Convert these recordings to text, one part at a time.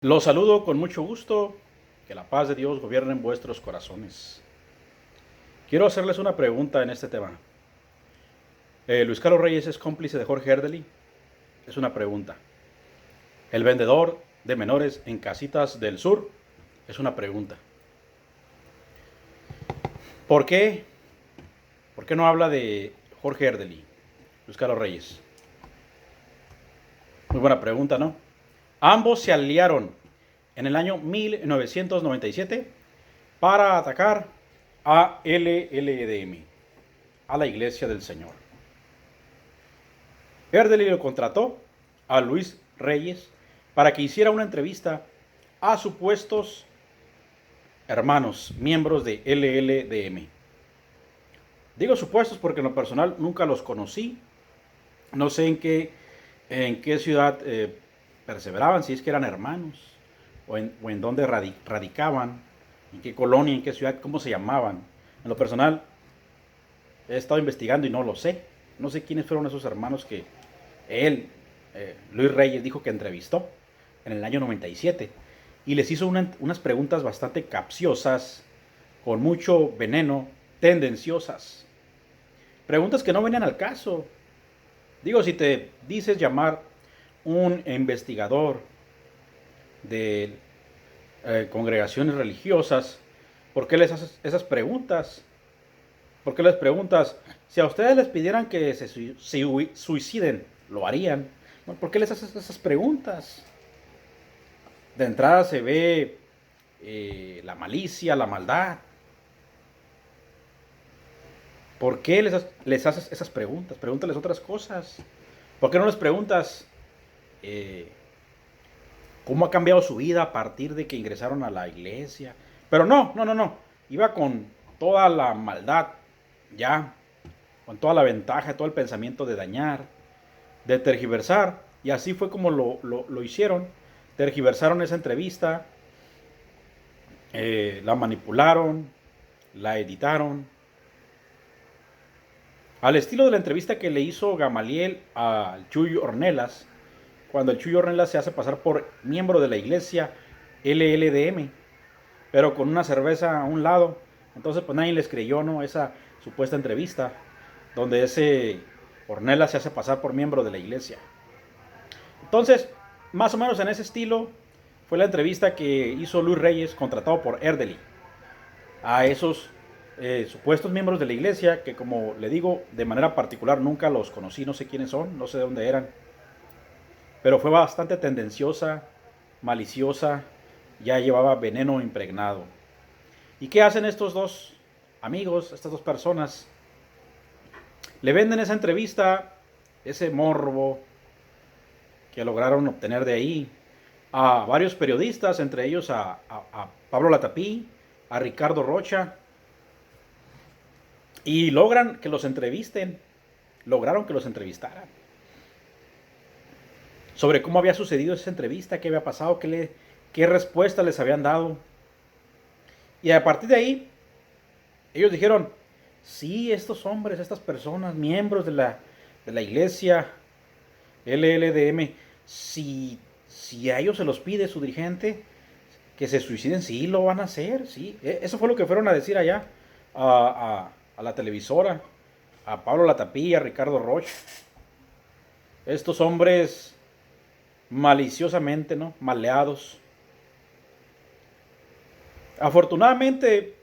Los saludo con mucho gusto. Que la paz de Dios gobierne en vuestros corazones. Quiero hacerles una pregunta en este tema. ¿Luis Carlos Reyes es cómplice de Jorge Erdely? Es una pregunta. ¿El vendedor de menores en Casitas del Sur? Es una pregunta. ¿Por qué? ¿Por qué no habla de Jorge Erdely, Luis Carlos Reyes? Muy buena pregunta, ¿no? Ambos se aliaron en el año 1997 para atacar a LLDM, a la Iglesia del Señor. Erdely lo contrató a Luis Reyes para que hiciera una entrevista a supuestos hermanos, miembros de LLDM. Digo supuestos porque en lo personal nunca los conocí. No sé en qué ciudad perseveraban, si es que eran hermanos, o en dónde radicaban, en qué colonia, en qué ciudad, cómo se llamaban. En lo personal he estado investigando y no lo sé. No sé quiénes fueron esos hermanos que él, Luis Reyes, dijo que entrevistó en el año 97 y les hizo unas preguntas bastante capciosas, con mucho veneno, tendenciosas. Preguntas que no venían al caso. Digo, si te dices llamar un investigador de congregaciones religiosas, ¿por qué les haces esas preguntas? ¿Por qué les preguntas? Si a ustedes les pidieran que se suiciden, ¿lo harían? ¿Por qué les haces esas preguntas? De entrada se ve la malicia, la maldad. ¿Por qué les haces esas preguntas? Pregúntales otras cosas. ¿Por qué no les preguntas eh, cómo ha cambiado su vida a partir de que ingresaron a la iglesia? Pero no, no, no, no. Iba con toda la maldad, ya, con toda la ventaja, todo el pensamiento de dañar, de tergiversar. Y así fue como lo hicieron. Tergiversaron esa entrevista, la manipularon, la editaron, al estilo de la entrevista que le hizo Gamaliel al Chuy Ornelas, cuando el Chuy Ornelas se hace pasar por miembro de la iglesia LLDM, pero con una cerveza a un lado. Entonces pues nadie les creyó, ¿no? Esa supuesta entrevista donde ese Ornelas se hace pasar por miembro de la iglesia. Entonces, más o menos en ese estilo fue la entrevista que hizo Luis Reyes, contratado por Erdely, a esos supuestos miembros de la iglesia que, como le digo, de manera particular nunca los conocí, no sé quiénes son, no sé de dónde eran, pero fue bastante tendenciosa, maliciosa, ya llevaba veneno impregnado. ¿Y qué hacen estos dos amigos, estas dos personas? Le venden esa entrevista, ese morbo que lograron obtener de ahí, a varios periodistas, entre ellos a Pablo Latapí, a Ricardo Rocha, y logran que los entrevisten, lograron que los entrevistaran sobre cómo había sucedido esa entrevista, qué había pasado, qué respuesta les habían dado. Y a partir de ahí, ellos dijeron, sí, estos hombres, estas personas, miembros de la iglesia LLDM, si a ellos se los pide su dirigente, que se suiciden, sí, lo van a hacer, sí. Eso fue lo que fueron a decir allá a la televisora, a Pablo Latapí, a Ricardo Rocha. Estos hombres maliciosamente, ¿no? Maleados. Afortunadamente,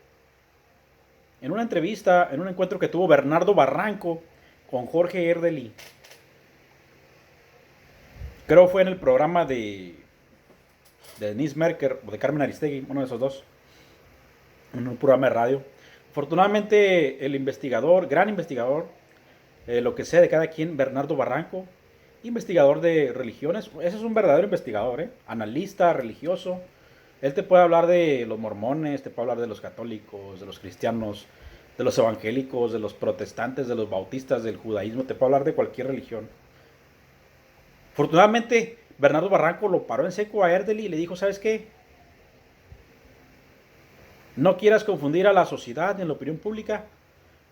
en una entrevista, en un encuentro que tuvo Bernardo Barranco con Jorge Erdely, creo fue en el programa de Denise Merker o de Carmen Aristegui, uno de esos dos, en un programa de radio. Afortunadamente, el investigador, gran investigador, lo que sé de cada quien, Bernardo Barranco, investigador de religiones, ese es un verdadero investigador, analista religioso. Él te puede hablar de los mormones, te puede hablar de los católicos, de los cristianos, de los evangélicos, de los protestantes, de los bautistas, del judaísmo, te puede hablar de cualquier religión. Afortunadamente, Bernardo Barranco lo paró en seco a Erdely y le dijo, ¿sabes qué? No quieras confundir a la sociedad ni a la opinión pública,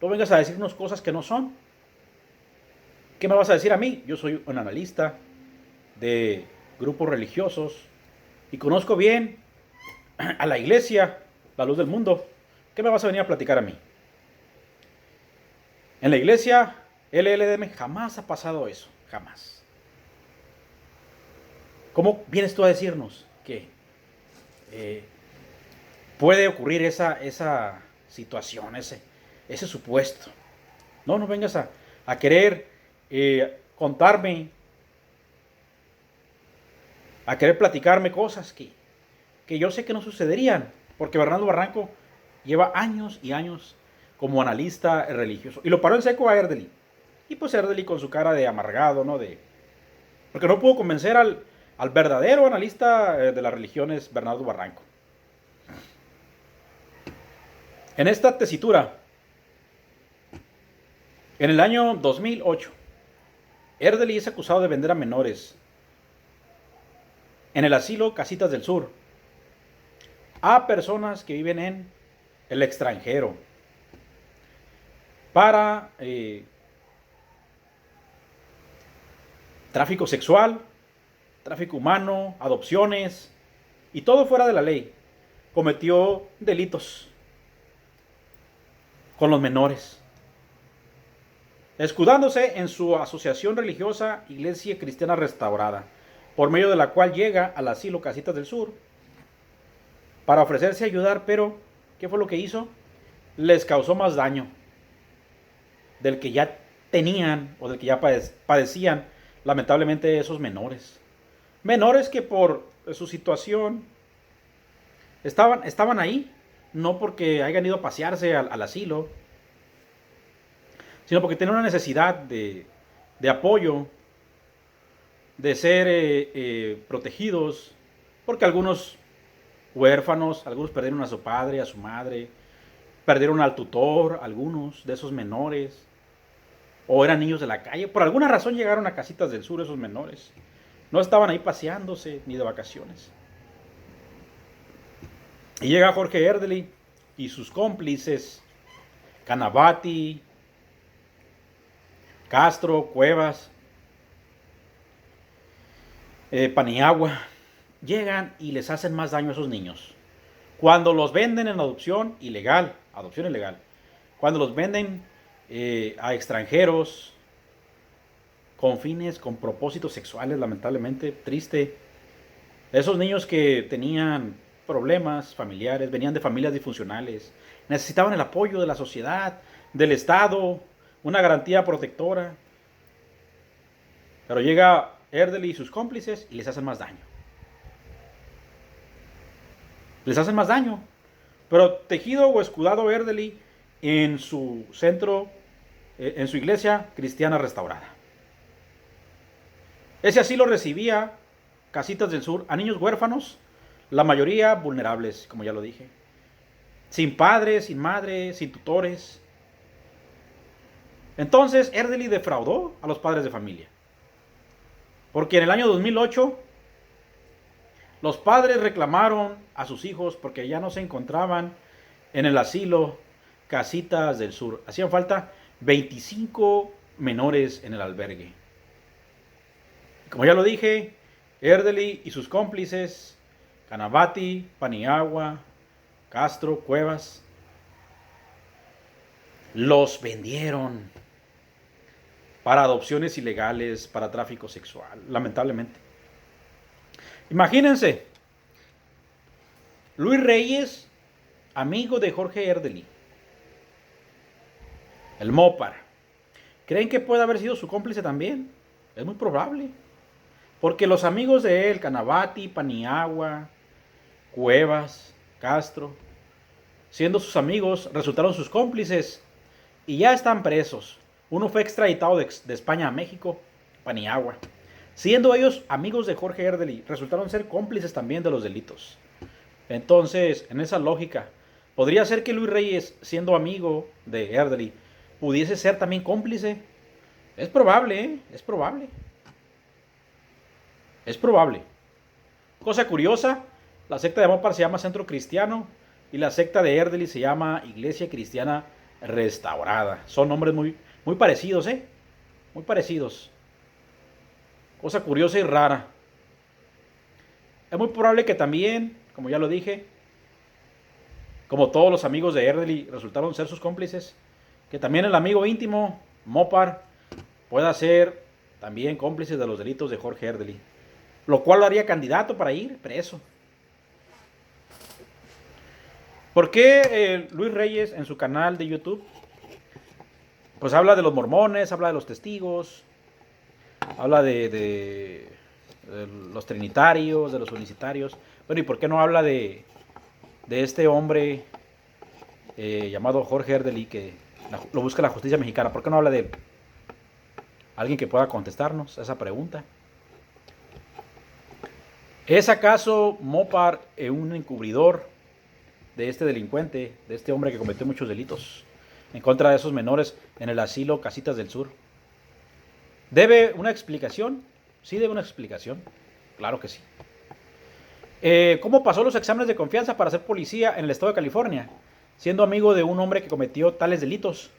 no vengas a decirnos cosas que no son. ¿Qué me vas a decir a mí? Yo soy un analista de grupos religiosos, y conozco bien a la iglesia, la luz del mundo, ¿qué me vas a venir a platicar a mí? En la iglesia LLDM jamás ha pasado eso, jamás. ¿Cómo vienes tú a decirnos que puede ocurrir esa situación, ese supuesto? No vengas a querer contarme, a querer platicarme cosas que yo sé que no sucederían, porque Bernardo Barranco lleva años y años como analista religioso. Y lo paró en seco a Erdely. Y pues Erdely con su cara de amargado, ¿no? Porque no pudo convencer al verdadero analista de las religiones, Bernardo Barranco. En esta tesitura, en el año 2008, Erdely es acusado de vender a menores en el asilo Casitas del Sur a personas que viven en el extranjero para tráfico sexual, tráfico humano, adopciones y todo fuera de la ley. Cometió delitos con los menores, escudándose en su asociación religiosa Iglesia Cristiana Restaurada, por medio de la cual llega al asilo Casitas del Sur para ofrecerse a ayudar, pero ¿qué fue lo que hizo? Les causó más daño del que ya tenían o del que ya padecían lamentablemente esos menores. Menores que por su situación estaban ahí, no porque hayan ido a pasearse al asilo, sino porque tenían una necesidad de apoyo, de ser protegidos, porque algunos huérfanos, algunos perdieron a su padre, a su madre, perdieron al tutor, algunos de esos menores, o eran niños de la calle. Por alguna razón llegaron a Casitas del Sur esos menores. No estaban ahí paseándose ni de vacaciones. Y llega Jorge Erdely y sus cómplices, Canavati, Castro, Cuevas, Paniagua, llegan y les hacen más daño a esos niños. Cuando los venden en adopción ilegal, cuando los venden a extranjeros con fines, con propósitos sexuales, lamentablemente, triste. Esos niños que tenían problemas familiares, venían de familias disfuncionales, necesitaban el apoyo de la sociedad, del Estado, una garantía protectora. Pero llega Erdely y sus cómplices y les hacen más daño. Les hacen más daño. Pero tejido o escudado Erdely en su centro, en su iglesia cristiana restaurada. Ese asilo recibía Casitas del Sur a niños huérfanos, la mayoría vulnerables, como ya lo dije. Sin padres, sin madre, sin tutores. Entonces Erdely defraudó a los padres de familia. Porque en el año 2008 los padres reclamaron a sus hijos porque ya no se encontraban en el asilo Casitas del Sur. Hacían falta 25 menores en el albergue. Como ya lo dije, Erdely y sus cómplices, Canavati, Paniagua, Castro, Cuevas, los vendieron para adopciones ilegales, para tráfico sexual, lamentablemente. Imagínense, Luis Reyes, amigo de Jorge Erdely, el Mopar, ¿creen que puede haber sido su cómplice también? Es muy probable. Porque los amigos de él, Canavati, Paniagua, Cuevas, Castro, siendo sus amigos, resultaron sus cómplices y ya están presos. Uno fue extraditado de España a México, Paniagua. Siendo ellos amigos de Jorge Erdely, resultaron ser cómplices también de los delitos. Entonces, en esa lógica, ¿podría ser que Luis Reyes, siendo amigo de Erdely, pudiese ser también cómplice? Es probable, ¿eh? Es probable. Es probable. Cosa curiosa, la secta de Mopar se llama Centro Cristiano y la secta de Erdely se llama Iglesia Cristiana Restaurada. Son nombres muy parecidos, ¿eh? Muy parecidos. Cosa curiosa y rara. Es muy probable que también, como ya lo dije, como todos los amigos de Erdely resultaron ser sus cómplices, que también el amigo íntimo, Mopar, pueda ser también cómplice de los delitos de Jorge Erdely, lo cual lo haría candidato para ir preso. ¿Por qué Luis Reyes en su canal de YouTube pues habla de los mormones, habla de los testigos, habla de los trinitarios, de los unicitarios? Bueno, ¿y por qué no habla de este hombre llamado Jorge Erdely, que lo busca la justicia mexicana? ¿Por qué no habla de él? ¿Alguien que pueda contestarnos esa pregunta? ¿Es acaso Mopar un encubridor de este delincuente, de este hombre que cometió muchos delitos en contra de esos menores en el asilo Casitas del Sur? ¿Debe una explicación? Sí, debe una explicación. Claro que sí. ¿Cómo pasó los exámenes de confianza para ser policía en el estado de California, siendo amigo de un hombre que cometió tales delitos?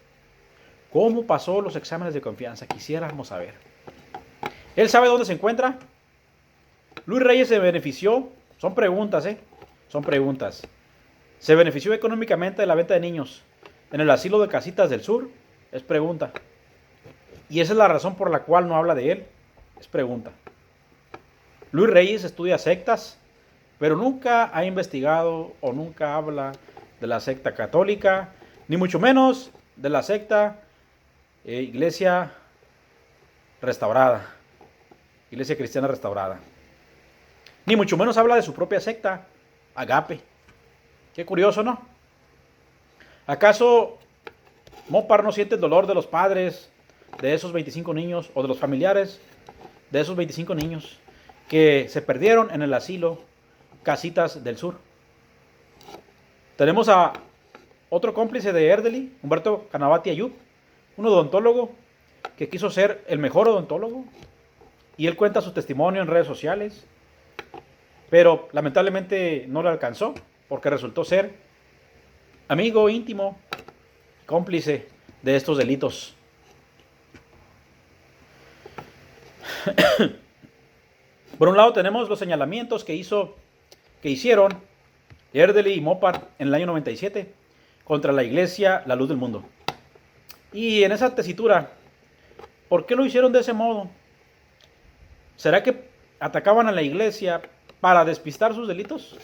¿Cómo pasó los exámenes de confianza? Quisiéramos saber. ¿Él sabe dónde se encuentra? Luis Reyes se benefició. Son preguntas, Son preguntas. ¿Se benefició económicamente de la venta de niños en el asilo de Casitas del Sur? Es pregunta. Y esa es la razón por la cual no habla de él. Es pregunta. Luis Reyes estudia sectas, pero nunca ha investigado o nunca habla de la secta católica, ni mucho menos de la secta Iglesia Restaurada, Iglesia Cristiana Restaurada. Ni mucho menos habla de su propia secta, Agape. Qué curioso, ¿no? ¿Acaso Mopar no siente el dolor de los padres de esos 25 niños o de los familiares de esos 25 niños que se perdieron en el asilo Casitas del Sur? Tenemos a otro cómplice de Erdely, Humberto Canavati Ayub, un odontólogo que quiso ser el mejor odontólogo, y él cuenta su testimonio en redes sociales, pero lamentablemente no le alcanzó porque resultó ser amigo íntimo, cómplice de estos delitos. Por un lado tenemos los señalamientos que hicieron Erdely y Mopar en el año 97 contra la iglesia La Luz del Mundo. Y en esa tesitura, ¿por qué lo hicieron de ese modo? ¿Será que atacaban a la iglesia para despistar sus delitos?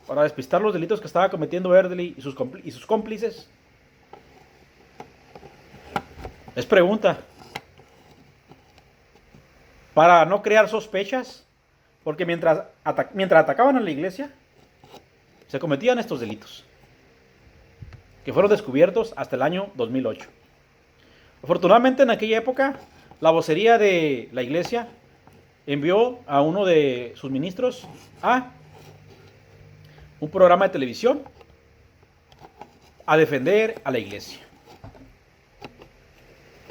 ¿Para despistar los delitos que estaba cometiendo Erdely y sus cómplices? Es pregunta. ¿Para no crear sospechas? Porque mientras atacaban a la iglesia, se cometían estos delitos, que fueron descubiertos hasta el año 2008. Afortunadamente, en aquella época, la vocería de la iglesia envió a uno de sus ministros a un programa de televisión a defender a la iglesia,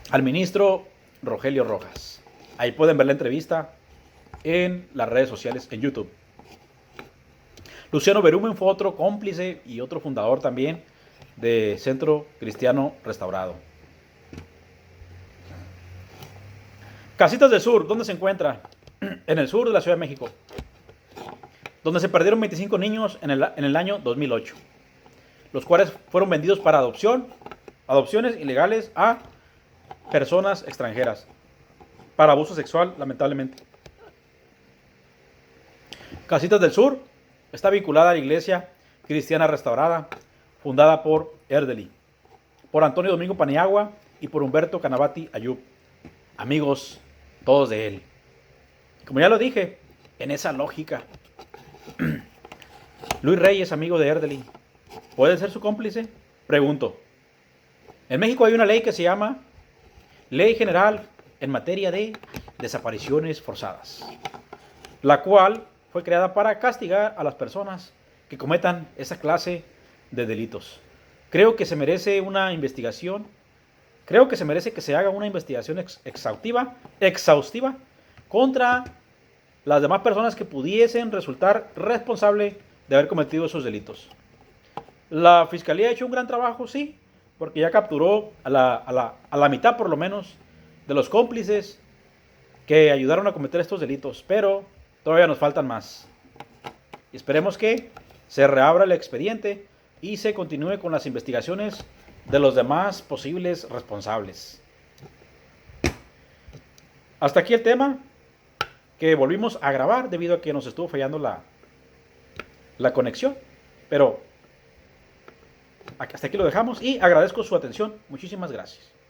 al ministro Rogelio Rojas. Ahí pueden ver la entrevista en las redes sociales, en YouTube. Luciano Berumen fue otro cómplice y otro fundador también de Centro Cristiano Restaurado. Casitas del Sur, ¿dónde se encuentra? En el sur de la Ciudad de México, donde se perdieron 25 niños en el año 2008, los cuales fueron vendidos para adopciones ilegales a personas extranjeras, para abuso sexual, lamentablemente. Casitas del Sur está vinculada a la Iglesia Cristiana Restaurada, fundada por Erdely, por Antonio Domingo Paniagua y por Humberto Canavati Ayub, amigos todos de él. Como ya lo dije, en esa lógica, Luis Reyes, amigo de Erdely, ¿puede ser su cómplice? Pregunto. En México hay una ley que se llama Ley General en materia de desapariciones forzadas, la cual fue creada para castigar a las personas que cometan esa clase de delitos. Creo que se merece una investigación. Creo que se merece que se haga una investigación exhaustiva contra las demás personas que pudiesen resultar responsables de haber cometido esos delitos. La Fiscalía ha hecho un gran trabajo, sí, porque ya capturó a la mitad por lo menos de los cómplices que ayudaron a cometer estos delitos, pero todavía nos faltan más. Esperemos que se reabra el expediente y se continúe con las investigaciones de los demás posibles responsables. Hasta aquí el tema que volvimos a grabar debido a que nos estuvo fallando la conexión. Pero hasta aquí lo dejamos y agradezco su atención. Muchísimas gracias.